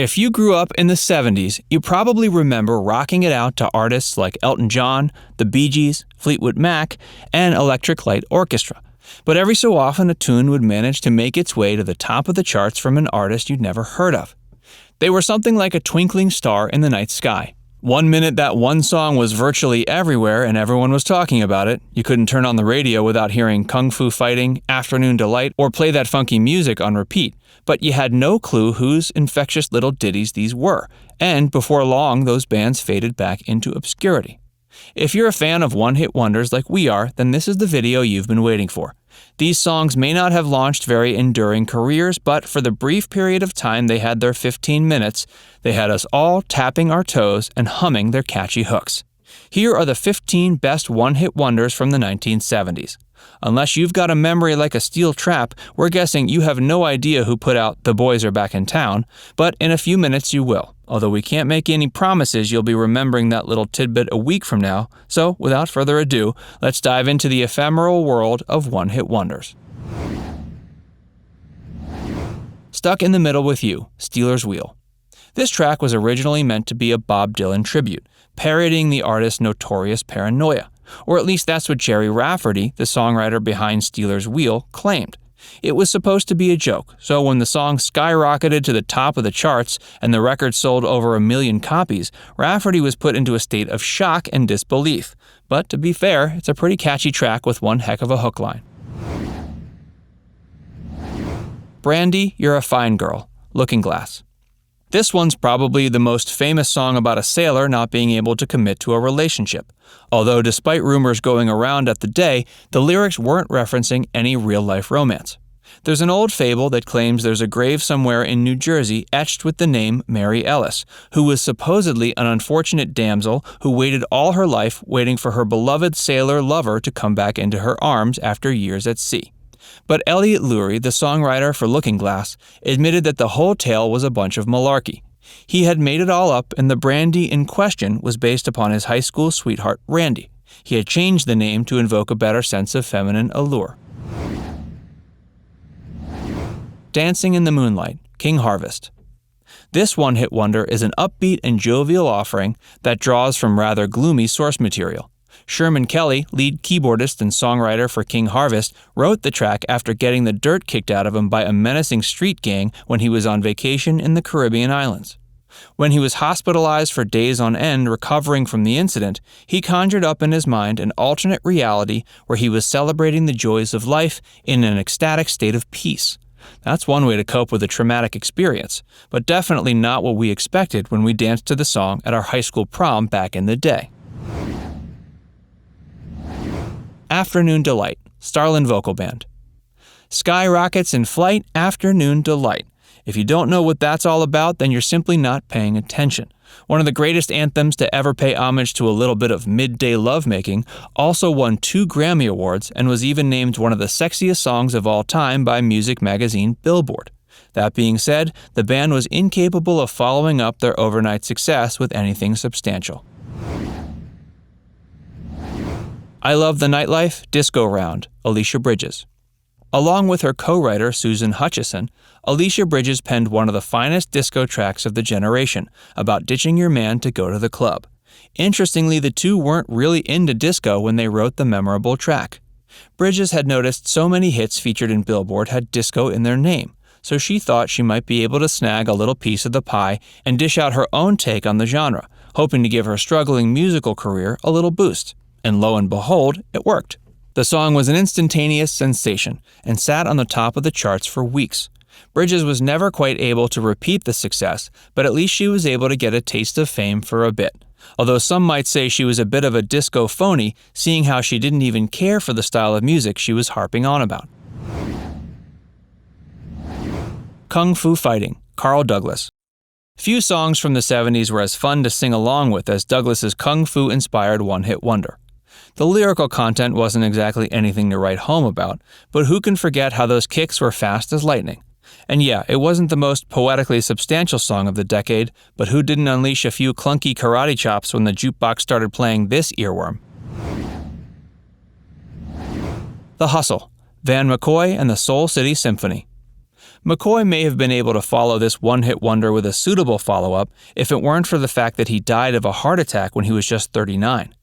If you grew up in the 70s, you probably remember rocking it out to artists like Elton John, the Bee Gees, Fleetwood Mac, and Electric Light Orchestra. But every so often a tune would manage to make its way to the top of the charts from an artist you'd never heard of. They were something like a twinkling star in the night sky. One minute that one song was virtually everywhere and everyone was talking about it. You couldn't turn on the radio without hearing Kung Fu Fighting, Afternoon Delight, or play that funky music on repeat. But you had no clue whose infectious little ditties these were. And before long, those bands faded back into obscurity. If you're a fan of one-hit wonders like we are, then this is the video you've been waiting for. These songs may not have launched very enduring careers, but for the brief period of time they had their 15 minutes, they had us all tapping our toes and humming their catchy hooks. Here are the 15 best one-hit wonders from the 1970s. Unless you've got a memory like a steel trap, we're guessing you have no idea who put out The Boys Are Back in Town, but in a few minutes you will. Although we can't make any promises you'll be remembering that little tidbit a week from now, so without further ado, let's dive into the ephemeral world of one-hit wonders. Stuck in the Middle with You, Stealers Wheel. This track was originally meant to be a Bob Dylan tribute, parodying the artist's notorious paranoia. Or at least that's what Jerry Rafferty, the songwriter behind Stealers Wheel, claimed. It was supposed to be a joke, so when the song skyrocketed to the top of the charts and the record sold over 1 million copies, Rafferty was put into a state of shock and disbelief. But to be fair, it's a pretty catchy track with one heck of a hook line. Brandy, You're a Fine Girl, Looking Glass. This one's probably the most famous song about a sailor not being able to commit to a relationship. Although despite rumors going around at the day, the lyrics weren't referencing any real-life romance. There's an old fable that claims there's a grave somewhere in New Jersey etched with the name Mary Ellis, who was supposedly an unfortunate damsel who waited all her life waiting for her beloved sailor lover to come back into her arms after years at sea. But Elliot Lurie, the songwriter for Looking Glass, admitted that the whole tale was a bunch of malarkey. He had made it all up, and the Brandy in question was based upon his high school sweetheart, Randy. He had changed the name to invoke a better sense of feminine allure. Dancing in the Moonlight, King Harvest. This one-hit wonder is an upbeat and jovial offering that draws from rather gloomy source material. Sherman Kelly, lead keyboardist and songwriter for King Harvest, wrote the track after getting the dirt kicked out of him by a menacing street gang when he was on vacation in the Caribbean islands. When he was hospitalized for days on end recovering from the incident, he conjured up in his mind an alternate reality where he was celebrating the joys of life in an ecstatic state of peace. That's one way to cope with a traumatic experience, but definitely not what we expected when we danced to the song at our high school prom back in the day. Afternoon Delight, Starland Vocal Band. Skyrockets in Flight, Afternoon Delight. If you don't know what that's all about, then you're simply not paying attention. One of the greatest anthems to ever pay homage to a little bit of midday lovemaking, also won 2 Grammy Awards and was even named one of the sexiest songs of all time by music magazine Billboard. That being said, the band was incapable of following up their overnight success with anything substantial. I Love the Nightlife, Disco Round, Alicia Bridges. Along with her co-writer Susan Hutchison, Alicia Bridges penned one of the finest disco tracks of the generation, about ditching your man to go to the club. Interestingly, the two weren't really into disco when they wrote the memorable track. Bridges had noticed so many hits featured in Billboard had disco in their name, so she thought she might be able to snag a little piece of the pie and dish out her own take on the genre, hoping to give her struggling musical career a little boost. And lo and behold, it worked. The song was an instantaneous sensation and sat on the top of the charts for weeks. Bridges was never quite able to repeat the success, but at least she was able to get a taste of fame for a bit. Although some might say she was a bit of a disco phony, seeing how she didn't even care for the style of music she was harping on about. Kung Fu Fighting, Carl Douglas. Few songs from the 70s were as fun to sing along with as Douglas's kung fu-inspired one-hit wonder. The lyrical content wasn't exactly anything to write home about, but who can forget how those kicks were fast as lightning? And yeah, it wasn't the most poetically substantial song of the decade, but who didn't unleash a few clunky karate chops when the jukebox started playing this earworm? The Hustle, Van McCoy and the Soul City Symphony. McCoy may have been able to follow this one-hit wonder with a suitable follow-up if it weren't for the fact that he died of a heart attack when he was just 39.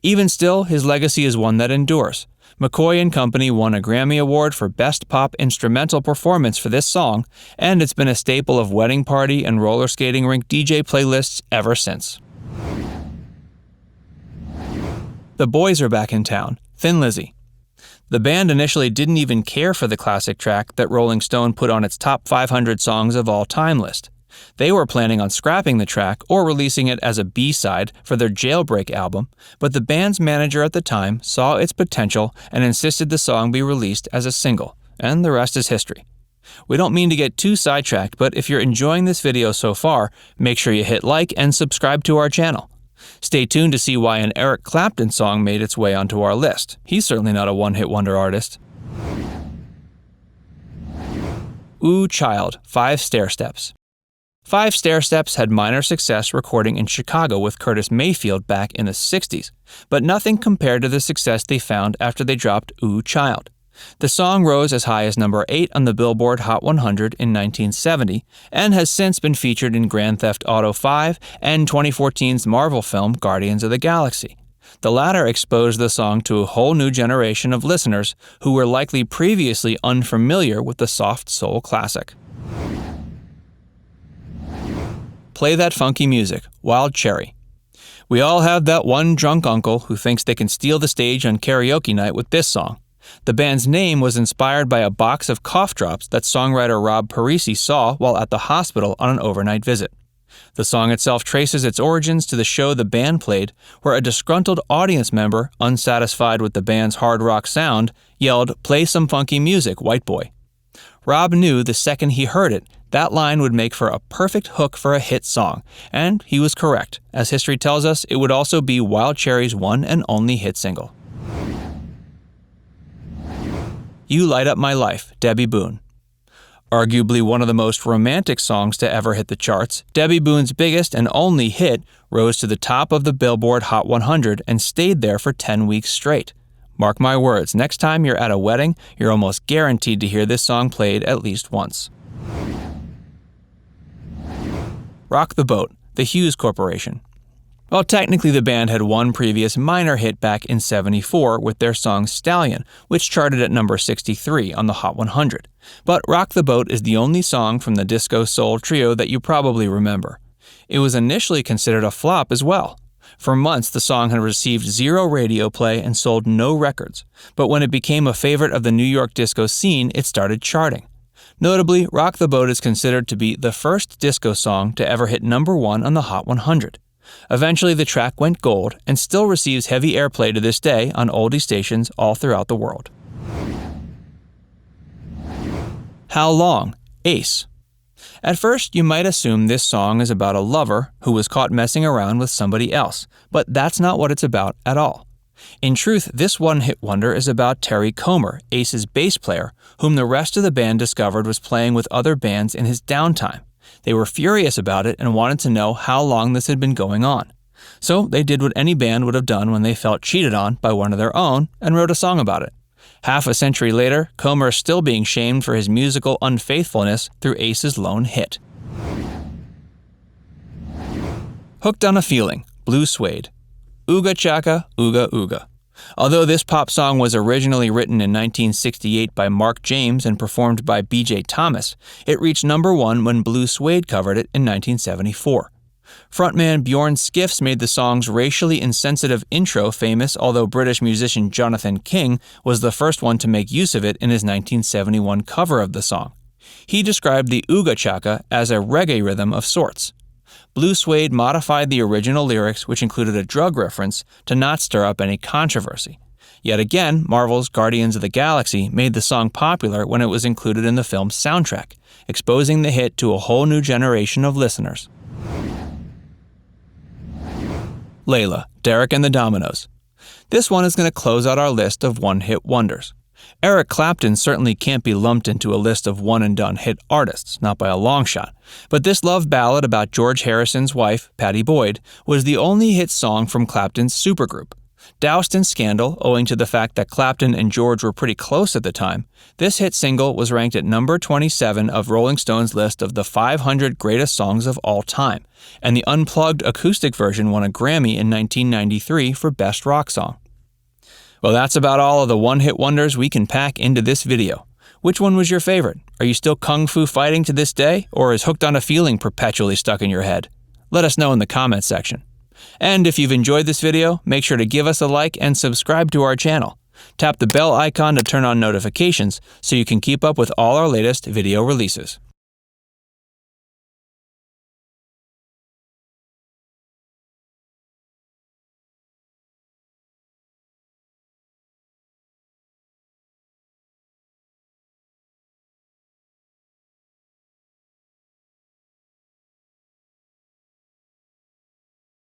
Even still, his legacy is one that endures. McCoy and Company won a Grammy Award for Best Pop Instrumental Performance for this song, and it's been a staple of wedding party and roller skating rink DJ playlists ever since. The Boys Are Back in Town, Thin Lizzy. The band initially didn't even care for the classic track that Rolling Stone put on its top 500 songs of all time list. They were planning on scrapping the track or releasing it as a B-side for their Jailbreak album, but the band's manager at the time saw its potential and insisted the song be released as a single, and the rest is history. We don't mean to get too sidetracked, but if you're enjoying this video so far, make sure you hit like and subscribe to our channel. Stay tuned to see why an Eric Clapton song made its way onto our list. He's certainly not a one-hit wonder artist. Ooh Child, 5 Stairsteps. 5 Stairsteps had minor success recording in Chicago with Curtis Mayfield back in the 60s, but nothing compared to the success they found after they dropped Ooh Child. The song rose as high as number 8 on the Billboard Hot 100 in 1970 and has since been featured in Grand Theft Auto V and 2014's Marvel film Guardians of the Galaxy. The latter exposed the song to a whole new generation of listeners who were likely previously unfamiliar with the soft soul classic. Play That Funky Music, Wild Cherry. We all have that one drunk uncle who thinks they can steal the stage on karaoke night with this song. The band's name was inspired by a box of cough drops that songwriter Rob Parisi saw while at the hospital on an overnight visit. The song itself traces its origins to the show the band played, where a disgruntled audience member, unsatisfied with the band's hard rock sound, yelled, "Play some funky music, white boy." Rob knew the second he heard it, that line would make for a perfect hook for a hit song, and he was correct. As history tells us, it would also be Wild Cherry's one and only hit single. You Light Up My Life, Debbie Boone. Arguably one of the most romantic songs to ever hit the charts, Debbie Boone's biggest and only hit rose to the top of the Billboard Hot 100 and stayed there for 10 weeks straight. Mark my words, next time you're at a wedding, you're almost guaranteed to hear this song played at least once. Rock the Boat, the Hughes Corporation. Well, technically the band had one previous minor hit back in '74 with their song Stallion, which charted at number 63 on the Hot 100. But Rock the Boat is the only song from the disco soul trio that you probably remember. It was initially considered a flop as well. For months, the song had received 0 radio play and sold no records, but when it became a favorite of the New York disco scene, it started charting. Notably, Rock the Boat is considered to be the first disco song to ever hit number 1 on the Hot 100. Eventually, the track went gold and still receives heavy airplay to this day on oldie stations all throughout the world. How Long, Ace. At first, you might assume this song is about a lover who was caught messing around with somebody else, but that's not what it's about at all. In truth, this one-hit wonder is about Terry Comer, Ace's bass player, whom the rest of the band discovered was playing with other bands in his downtime. They were furious about it and wanted to know how long this had been going on. So they did what any band would have done when they felt cheated on by one of their own and wrote a song about it. Half a century later, Comer is still being shamed for his musical unfaithfulness through Ace's lone hit. Hooked on a Feeling, Blue Suede. Ooga Chaka, Ooga Ooga. Although this pop song was originally written in 1968 by Mark James and performed by B.J. Thomas, it reached number 1 when Blue Suede covered it in 1974. Frontman Bjorn Skifs made the song's racially insensitive intro famous, although British musician Jonathan King was the first one to make use of it in his 1971 cover of the song. He described the Ooga Chaka as a reggae rhythm of sorts. Blue Suede modified the original lyrics, which included a drug reference, to not stir up any controversy. Yet again, Marvel's Guardians of the Galaxy made the song popular when it was included in the film's soundtrack, exposing the hit to a whole new generation of listeners. Layla, Derek and the Dominoes. This one is going to close out our list of one-hit wonders. Eric Clapton certainly can't be lumped into a list of one-and-done hit artists, not by a long shot, but this love ballad about George Harrison's wife, Pattie Boyd, was the only hit song from Clapton's supergroup. Doused in scandal owing to the fact that Clapton and George were pretty close at the time, this hit single was ranked at number 27 of Rolling Stone's list of the 500 greatest songs of all time, and the unplugged acoustic version won a Grammy in 1993 for Best Rock Song. Well, that's about all of the one-hit wonders we can pack into this video. Which one was your favorite? Are you still kung fu fighting to this day, or is Hooked on a Feeling perpetually stuck in your head? Let us know in the comments section. And if you've enjoyed this video, make sure to give us a like and subscribe to our channel. Tap the bell icon to turn on notifications so you can keep up with all our latest video releases.